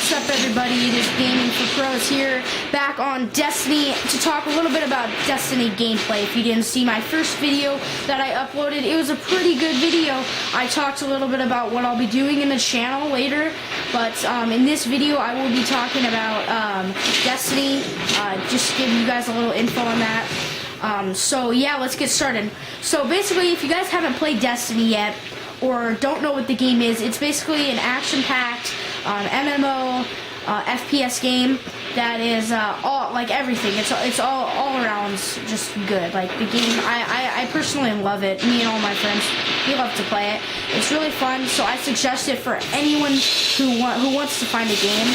What's up, everybody? It is GamingFor here, back on Destiny to talk a little bit about Destiny gameplay. If you didn't see my first video that I uploaded, it was a pretty good video. I talked a little bit about what I'll be doing in the channel later, but in this video I will be talking about Destiny, just to give you guys a little info on that. So yeah, let's get started. So basically, if you guys haven't played Destiny yet, or don't know what the game is, it's basically an action-packed MMO FPS game that is all, like, everything. It's all around just good. Like, the game, I personally love it. Me and all my friends, we love to play it. It's really fun, so I suggest it for anyone who wants to find a game.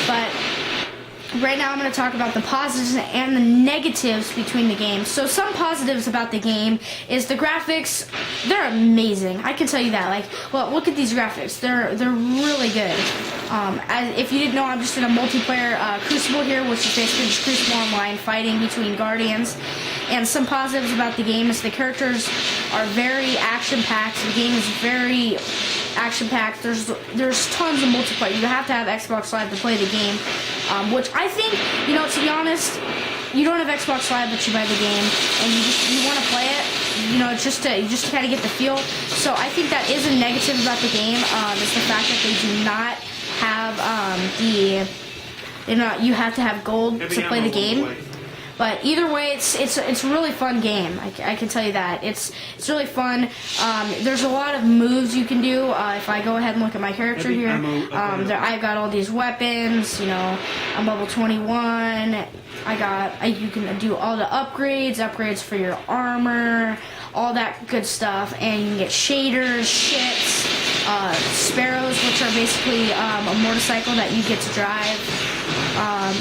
But right now I'm going to talk about the positives and the negatives between the games. So some positives about the game is the graphics. They're amazing. I can tell you that. Like, well, look at these graphics. They're really good. If you didn't know, I'm just in a multiplayer Crucible here, which is basically just Crucible Online fighting between Guardians. And some positives about the game is the characters are very action-packed. The game is very action-packed. There's tons of multiplayer. You have to have Xbox Live to play the game, which I think, you know, to be honest, you don't have Xbox Live, but you buy the game and you want to play it. You know, just to kind of get the feel. So I think that is a negative about the game. Is the fact that they do not have you have to have gold to play the game. But either way, it's a really fun game. I can tell you that it's really fun. There's a lot of moves you can do. If I go ahead and look at my character here, I've got all these weapons. You know, I'm level 21. You can do all the upgrades for your armor, all that good stuff, and you can get shaders, ships, sparrows, which are basically a motorcycle that you get to drive.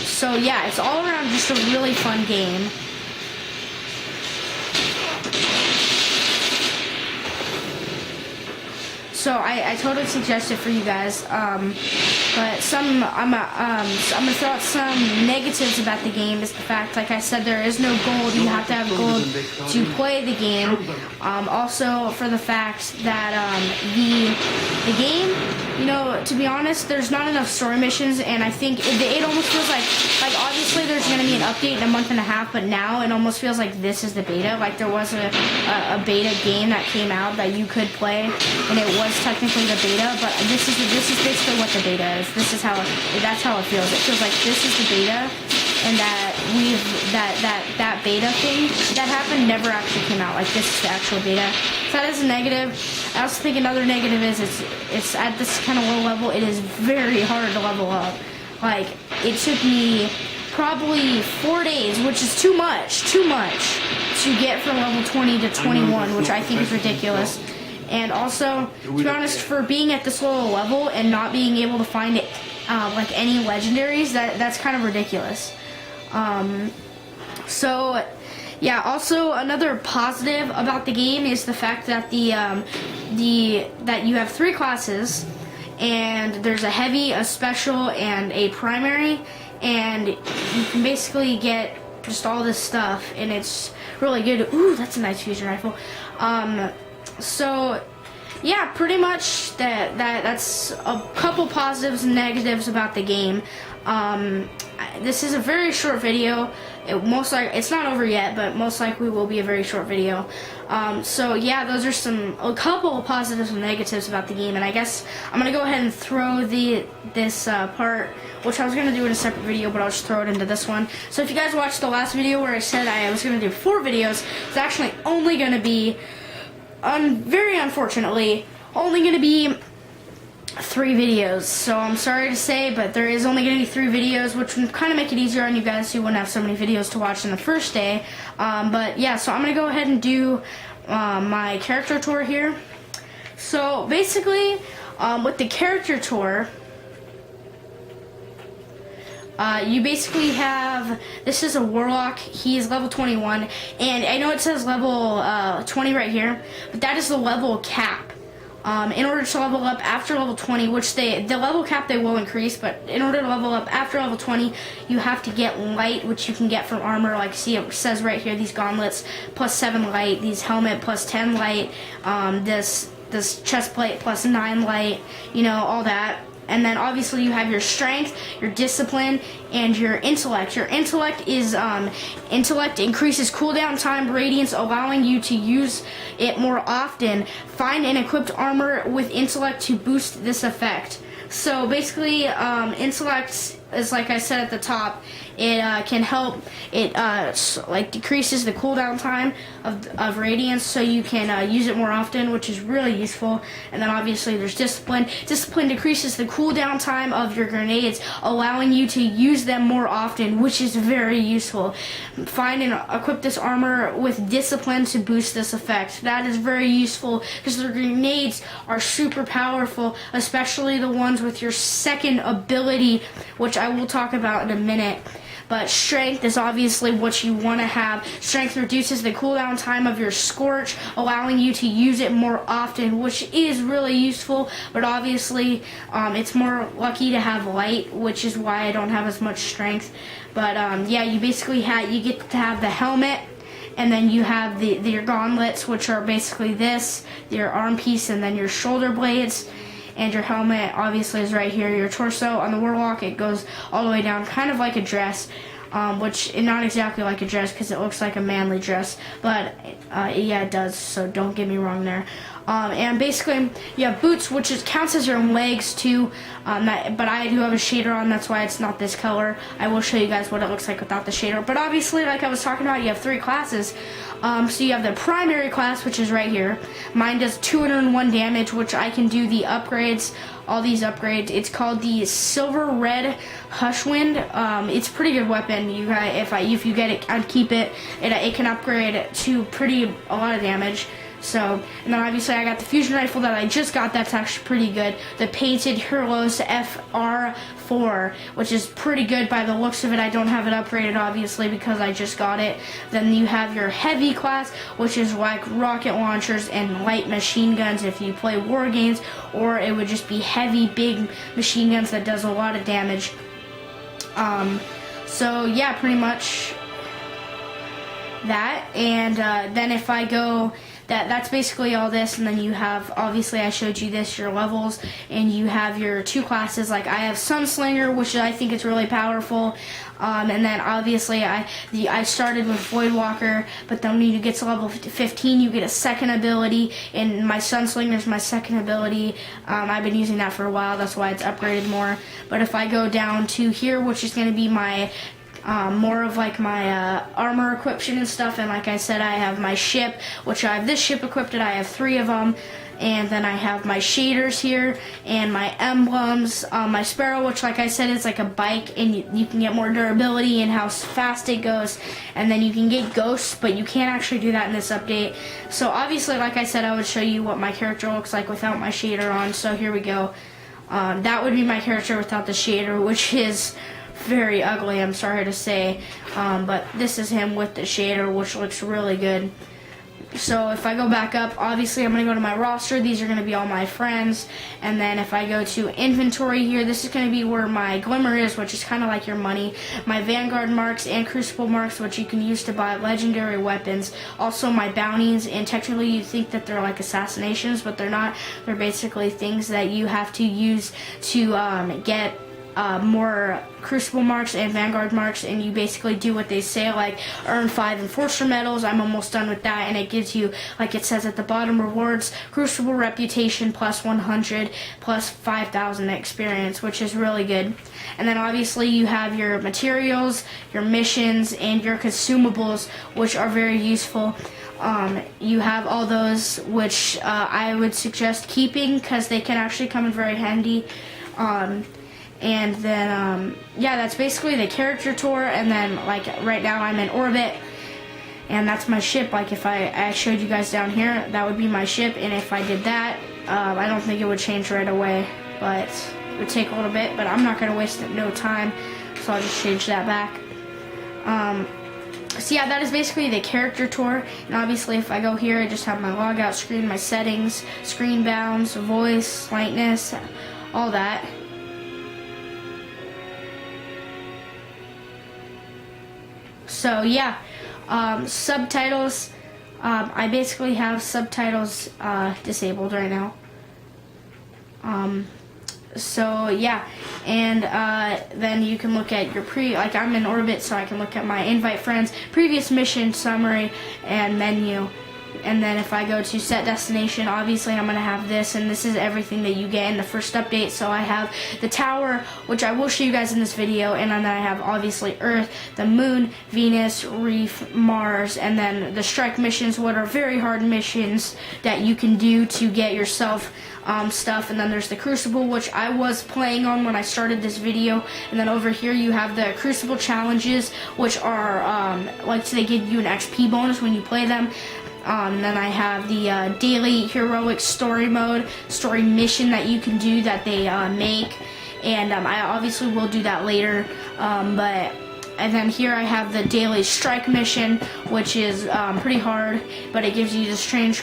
So yeah, it's all around just a really fun game. So I totally suggest it for you guys. But I'm gonna throw out some negatives about the game. Is the fact, like I said, there is no gold. You have to have gold to play the game. Also, for the fact that the game, you know, to be honest, there's not enough story missions, and I think it almost feels like obviously there's gonna be an update in a month and a half, but now it almost feels like this is the beta. Like there was a beta game that came out that you could play, and it was technically the beta, but this is basically what the beta is. That's how it feels. It feels like this is the beta, and that beta thing that happened never actually came out. Like this is the actual beta. So that is a negative. I also think another negative is it's at this kind of low level. It is very hard to level up. Like it took me probably 4 days, which is too much to get from level 20 to 21, which I think is ridiculous. And also, to be honest, for being at this low level and not being able to find it, like any legendaries, that's kind of ridiculous. So, yeah. Also, another positive about the game is the fact that that you have 3 classes, and there's a heavy, a special, and a primary, and you can basically get just all this stuff, and it's really good. Ooh, that's a nice fusion rifle. So, yeah, pretty much that's a couple positives and negatives about the game. This is a very short video. It's not over yet, but most likely will be a very short video. So yeah, those are a couple of positives and negatives about the game, and I guess I'm gonna go ahead and throw this part, which I was gonna do in a separate video, but I'll just throw it into this one. So if you guys watched the last video where I said I was gonna do 4 videos, it's actually only gonna be, very unfortunately, only going to be 3 videos. So I'm sorry to say, but there is only going to be 3 videos, which would kind of make it easier on you guys who wouldn't have so many videos to watch in the first day. But yeah, so I'm going to go ahead and do my character tour here. So basically, with the character tour, you basically have, this is a warlock. He is level 21, and I know it says level 20 right here, but that is the level cap. In order to level up after level 20, which the level cap they will increase, but in order to level up after level 20, you have to get light, which you can get from armor. Like, see, it says right here, these gauntlets plus 7 light, these helmet plus 10 light, this chest plate plus 9 light, you know, all that. and then obviously you have your strength, your discipline, and your intellect. Your intellect is intellect increases cooldown time, radiance, allowing you to use it more often. Find an equipped armor with intellect to boost this effect. So basically, intellect is, like I said at the top, it can help. It like decreases the cooldown time of radiance, so you can use it more often, which is really useful. And then obviously there's discipline. Discipline decreases the cooldown time of your grenades, allowing you to use them more often, which is very useful. Find and equip this armor with discipline to boost this effect. That is very useful because the grenades are super powerful, especially the ones with your second ability, which I will talk about in a minute. But strength is obviously what you want to have. Strength reduces the cooldown time of your Scorch, allowing you to use it more often, which is really useful. But obviously, it's more lucky to have light, which is why I don't have as much strength. But yeah, you basically you get to have the helmet, and then you have your gauntlets, which are basically this, your arm piece, and then your shoulder blades. And your helmet obviously is right here. Your torso on the Warlock, it goes all the way down, kind of like a dress, which not exactly like a dress because it looks like a manly dress, but yeah, it does. So don't get me wrong there. And basically, you have boots, which counts as your legs too. But I do have a shader on, that's why it's not this color. I will show you guys what it looks like without the shader. But obviously, like I was talking about, you have 3 classes. So you have the primary class, which is right here. Mine does 201 damage, which I can do the upgrades, all these upgrades. It's called the Silver Red Hushwind. It's a pretty good weapon. You guys, if you get it, I'd keep it. It can upgrade to a lot of damage. So, and then obviously I got the fusion rifle that I just got. That's actually pretty good. The Painted Heroes FR4, which is pretty good by the looks of it. I don't have it upgraded, obviously, because I just got it. Then you have your heavy class, which is like rocket launchers and light machine guns if you play war games, or it would just be heavy, big machine guns that does a lot of damage. So yeah, pretty much that. And then if I go, that's basically all this. And then you have, obviously I showed you this, your levels, and you have your 2 classes. Like I have Sunslinger, which I think is really powerful, and then obviously I started with Voidwalker, but then when you get to level 15 you get a second ability, and my Sunslinger is my second ability. I've been using that for a while, that's why it's upgraded more. But if I go down to here, which is going to be my more of like my armor equipment and stuff, and like I said, I have my ship, which I have this ship equipped, I have 3 of them, and then I have my shaders here, and my emblems, my Sparrow, which like I said is like a bike, and you can get more durability and how fast it goes, and then you can get ghosts, but you can't actually do that in this update. So obviously, like I said, I would show you what my character looks like without my shader on, so here we go. That would be my character without the shader, which is very ugly, I'm sorry to say, but this is him with the shader, which looks really good. So if I go back up, obviously I'm going to go to my roster. These are going to be all my friends. And then if I go to inventory here, this is going to be where my Glimmer is, which is kind of like your money. My Vanguard marks and Crucible marks, which you can use to buy legendary weapons. Also my bounties, and technically you think that they're like assassinations, but they're not. They're basically things that you have to use to get more Crucible marks and Vanguard marks, and you basically do what they say, like earn 5 Enforcer medals. I'm almost done with that, and it gives you, like it says at the bottom, rewards Crucible reputation plus 100 plus 5,000 experience, which is really good. And then obviously you have your materials, your missions, and your consumables, which are very useful. You have all those, which I would suggest keeping because they can actually come in very handy. And then, yeah, that's basically the character tour. And then, like, right now I'm in orbit, and that's my ship. Like, if I showed you guys down here, that would be my ship. And if I did that, I don't think it would change right away, but it would take a little bit. But I'm not going to waste no time, so I'll just change that back. So yeah, that is basically the character tour. And obviously if I go here, I just have my logout screen, my settings, screen bounds, voice, lightness, all that. So yeah, subtitles, I basically have subtitles disabled right now. So yeah, and then you can look at your like I'm in orbit, so I can look at my invite friends, previous mission summary, and menu. And then if I go to set destination, obviously I'm going to have this, and this is everything that you get in the first update. So I have the tower, which I will show you guys in this video, and then I have obviously Earth, the Moon, Venus, Reef, Mars, and then the strike missions, what are very hard missions that you can do to get yourself stuff. And then there's the Crucible, which I was playing on when I started this video. And then over here you have the Crucible challenges, which are like they give you an XP bonus when you play them. And then I have the daily heroic story mode, story mission that you can do that they make, and I obviously will do that later. And then here I have the daily strike mission, which is pretty hard, but it gives you the strange